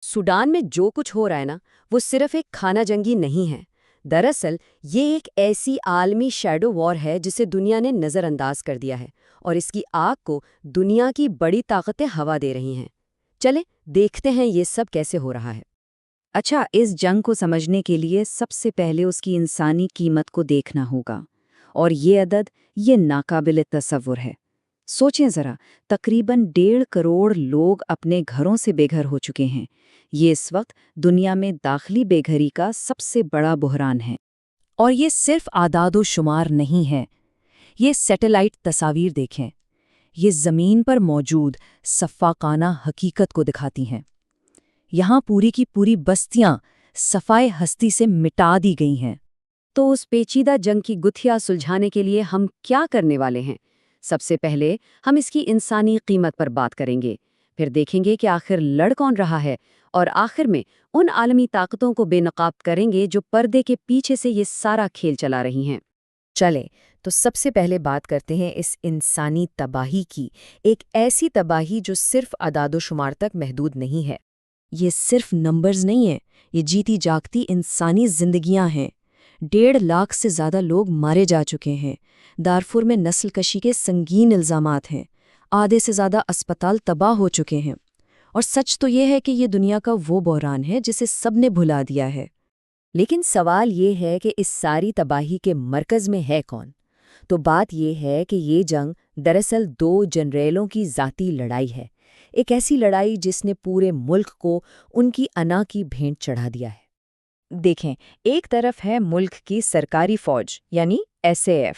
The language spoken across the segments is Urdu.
سوڈان میں جو کچھ ہو رہا ہے نا، وہ صرف ایک خانہ جنگی نہیں ہے۔ دراصل یہ ایک ایسی عالمی شیڈو وار ہے جسے دنیا نے نظر انداز کر دیا ہے، اور اس کی آگ کو دنیا کی بڑی طاقتیں ہوا دے رہی ہیں۔ چلیں دیکھتے ہیں یہ سب کیسے ہو رہا ہے۔ اچھا، اس جنگ کو سمجھنے کے لیے سب سے پہلے اس کی انسانی قیمت کو دیکھنا ہوگا، اور یہ عدد یہ ناقابل تصور ہے۔ سوچیں ذرا، تقریباً 1.5 کروڑ لوگ اپنے گھروں سے بے گھر ہو چکے ہیں۔ یہ اس وقت دنیا میں داخلی بے گھری کا سب سے بڑا بحران ہے۔ اور یہ صرف اعداد و شمار نہیں ہے، یہ سیٹلائٹ تصاویر دیکھیں، یہ زمین پر موجود سفاکانہ حقیقت کو دکھاتی ہیں۔ یہاں پوری کی پوری بستیاں صفائے ہستی سے مٹا دی گئی ہیں۔ تو اس پیچیدہ جنگ کی گتھیاں سلجھانے کے لیے ہم کیا کرنے والے ہیں؟ سب سے پہلے ہم اس کی انسانی قیمت پر بات کریں گے، پھر دیکھیں گے کہ آخر لڑ کون رہا ہے، اور آخر میں ان عالمی طاقتوں کو بے نقاب کریں گے جو پردے کے پیچھے سے یہ سارا کھیل چلا رہی ہیں۔ چلیں تو سب سے پہلے بات کرتے ہیں اس انسانی تباہی کی، ایک ایسی تباہی جو صرف اعداد و شمار تک محدود نہیں ہے۔ یہ صرف نمبرز نہیں ہیں، یہ جیتی جاگتی انسانی زندگیاں ہیں۔ 1.5 لاکھ سے زیادہ لوگ مارے جا چکے ہیں، دارفور میں نسل کشی کے سنگین الزامات ہیں، آدھے سے زیادہ اسپتال تباہ ہو چکے ہیں، اور سچ تو یہ ہے کہ یہ دنیا کا وہ بحران ہے جسے سب نے بھلا دیا ہے۔ لیکن سوال یہ ہے کہ اس ساری تباہی کے مرکز میں ہے کون؟ تو بات یہ ہے کہ یہ جنگ دراصل 2 جنریلوں کی ذاتی لڑائی ہے، ایک ایسی لڑائی جس نے پورے ملک کو ان کی انا کی بھینٹ چڑھا دیا ہے۔ دیکھیں، ایک طرف ہے ملک کی سرکاری فوج یعنی SAF،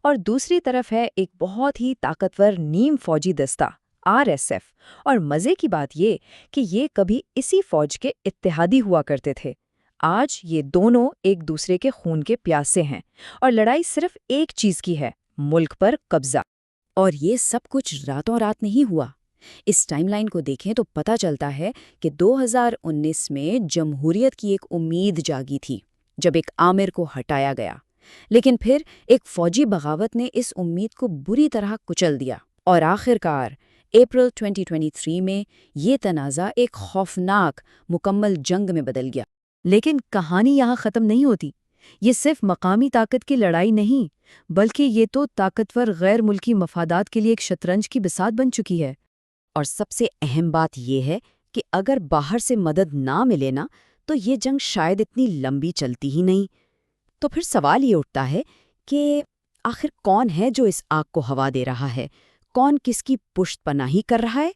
اور دوسری طرف ہے ایک بہت ہی طاقتور نیم فوجی دستہ RSF، اور مزے کی بات یہ کہ یہ کبھی اسی فوج کے اتحادی ہوا کرتے تھے۔ آج یہ دونوں ایک دوسرے کے خون کے پیاسے ہیں، اور لڑائی صرف ایک چیز کی ہے، ملک پر قبضہ۔ اور یہ سب کچھ راتوں رات نہیں ہوا۔ اس ٹائم لائن کو دیکھیں تو پتہ چلتا ہے کہ 2019 میں جمہوریت کی ایک امید جاگی تھی جب ایک آمر کو ہٹایا گیا، لیکن پھر ایک فوجی بغاوت نے اس امید کو بری طرح کچل دیا، اور آخرکار اپریل 2023 میں یہ تنازع ایک خوفناک مکمل جنگ میں بدل گیا۔ لیکن کہانی یہاں ختم نہیں ہوتی۔ یہ صرف مقامی طاقت کی لڑائی نہیں، بلکہ یہ تو طاقتور غیر ملکی مفادات کے لیے ایک شطرنج کی بساط بن چکی ہے۔ اور سب سے اہم بات یہ ہے کہ اگر باہر سے مدد نہ ملے نا، تو یہ جنگ شاید اتنی لمبی چلتی ہی نہیں۔ تو پھر سوال یہ اٹھتا ہے کہ آخر کون ہے جو اس آگ کو ہوا دے رہا ہے؟ کون کس کی پشت پناہی کر رہا ہے؟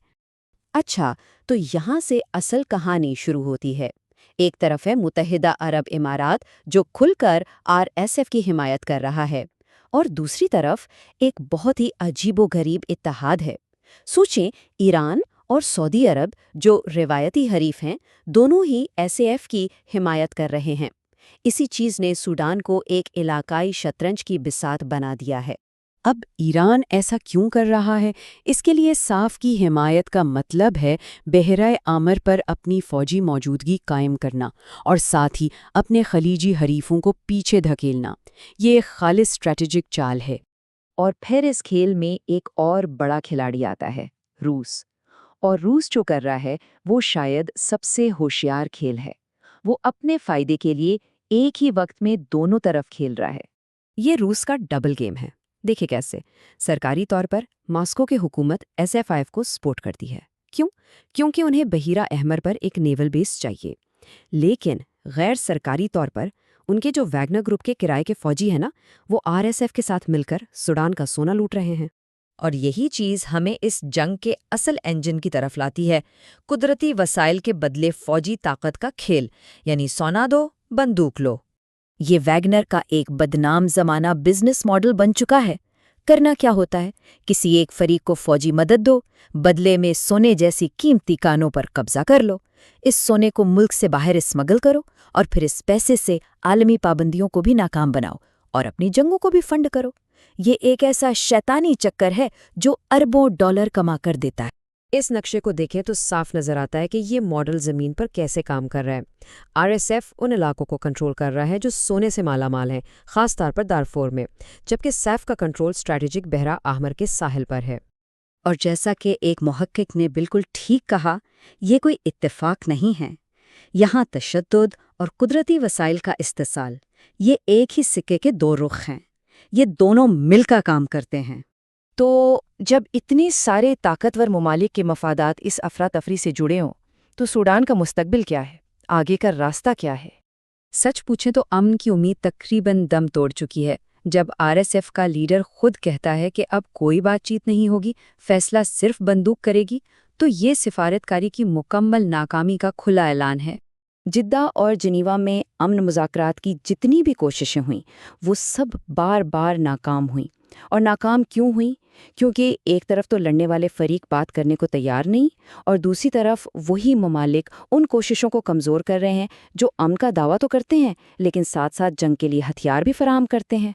اچھا، تو یہاں سے اصل کہانی شروع ہوتی ہے۔ ایک طرف ہے متحدہ عرب امارات جو کھل کر RSF کی حمایت کر رہا ہے، اور دوسری طرف ایک بہت ہی عجیب و غریب اتحاد ہے۔ سوچیں، ایران اور سعودی عرب جو روایتی حریف ہیں، دونوں ہی SAF کی حمایت کر رہے ہیں۔ اسی چیز نے سوڈان کو ایک علاقائی شطرنج کی بساط بنا دیا ہے۔ اب ایران ایسا کیوں کر رہا ہے؟ اس کے لیے صاف کی حمایت کا مطلب ہے بحیرہ آمر پر اپنی فوجی موجودگی قائم کرنا، اور ساتھ ہی اپنے خلیجی حریفوں کو پیچھے دھکیلنا۔ یہ ایک خالص اسٹریٹجک چال ہے۔ اور پھر اس کھیل میں ایک اور بڑا کھلاڑی آتا ہے، روس۔ اور روس جو کر رہا ہے وہ شاید سب سے ہوشیار کھیل ہے۔ وہ اپنے فائدے کے لیے ایک ہی وقت میں دونوں طرف کھیل رہا ہے۔ یہ روس کا ڈبل گیم ہے۔ دیکھیں کیسے۔ سرکاری طور پر ماسکو کی حکومت SFIF کو سپورٹ کرتی ہے۔ کیوں؟ کیونکہ انہیں بحیرہ احمر پر ایک نیول بیس چاہیے۔ لیکن غیر سرکاری طور پر ان کے جو ویگنر گروپ کے کرائے کے فوجی ہیں نا، وہ RSF کے ساتھ مل کر سوڈان کا سونا لوٹ رہے ہیں۔ اور یہی چیز ہمیں اس جنگ کے اصل انجن کی طرف لاتی ہے، قدرتی وسائل کے بدلے فوجی طاقت کا کھیل، یعنی سونا دو، بندوق لو۔ یہ ویگنر کا ایک بدنام زمانہ بزنس ماڈل بن چکا ہے۔ کرنا کیا ہوتا ہے؟ کسی ایک فریق کو فوجی مدد دو، بدلے میں سونے جیسی قیمتی کانوں پر قبضہ کر لو، اس سونے کو ملک سے باہر اسمگل کرو، اور پھر اس پیسے سے عالمی پابندیوں کو بھی ناکام بناؤ اور اپنی جنگوں کو بھی فنڈ کرو۔ یہ ایک ایسا شیطانی چکر ہے جو اربوں ڈالر کما کر دیتا ہے۔ اس نقشے کو دیکھیں تو صاف نظر آتا ہے کہ یہ ماڈل زمین پر کیسے کام کر رہا ہے۔ RSF ان علاقوں کو کنٹرول کر رہا ہے جو سونے سے مالا مال ہیں، خاص طور پر دارفور میں، جبکہ SAF کا کنٹرول اسٹریٹجک بحیرہ احمر کے ساحل پر ہے۔ اور جیسا کہ ایک محقق نے بالکل ٹھیک کہا، یہ کوئی اتفاق نہیں ہے۔ یہاں تشدد اور قدرتی وسائل کا استحصال، یہ ایک ہی سکے کے دو رخ ہیں۔ یہ دونوں مل کر کام کرتے ہیں۔ تو جب اتنے سارے طاقتور ممالک کے مفادات اس افراتفری سے جڑے ہوں تو سوڈان کا مستقبل کیا ہے؟ آگے کا راستہ کیا ہے؟ سچ پوچھیں تو امن کی امید تقریباً دم توڑ چکی ہے۔ جب RSF کا لیڈر خود کہتا ہے کہ اب کوئی بات چیت نہیں ہوگی، فیصلہ صرف بندوق کرے گی، تو یہ سفارتکاری کی مکمل ناکامی کا کھلا اعلان ہے۔ جدہ اور جنیوا میں امن مذاکرات کی جتنی بھی کوششیں ہوئیں، وہ سب بار بار ناکام ہوئیں۔ اور ناکام کیوں ہوئیں؟ کیونکہ ایک طرف تو لڑنے والے فریق بات کرنے کو تیار نہیں، اور دوسری طرف وہی ممالک ان کوششوں کو کمزور کر رہے ہیں جو امن کا دعویٰ تو کرتے ہیں لیکن ساتھ ساتھ جنگ کے لیے ہتھیار بھی فراہم کرتے ہیں۔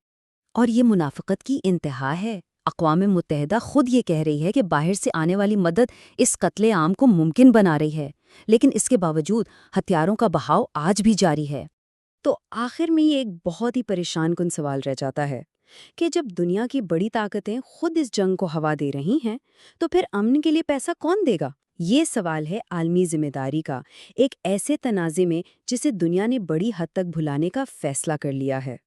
اور یہ منافقت کی انتہا ہے۔ اقوام متحدہ خود یہ کہہ رہی ہے کہ باہر سے آنے والی مدد اس قتل عام کو ممکن بنا رہی ہے، لیکن اس کے باوجود ہتھیاروں کا بہاؤ آج بھی جاری ہے۔ تو آخر میں یہ ایک بہت ہی پریشان کن سوال رہ جاتا ہے کہ جب دنیا کی بڑی طاقتیں خود اس جنگ کو ہوا دے رہی ہیں تو پھر امن کے لیے پیسہ کون دے گا؟ یہ سوال ہے عالمی ذمہ داری کا، ایک ایسے تنازع میں جسے دنیا نے بڑی حد تک بھلانے کا فیصلہ کر لیا ہے۔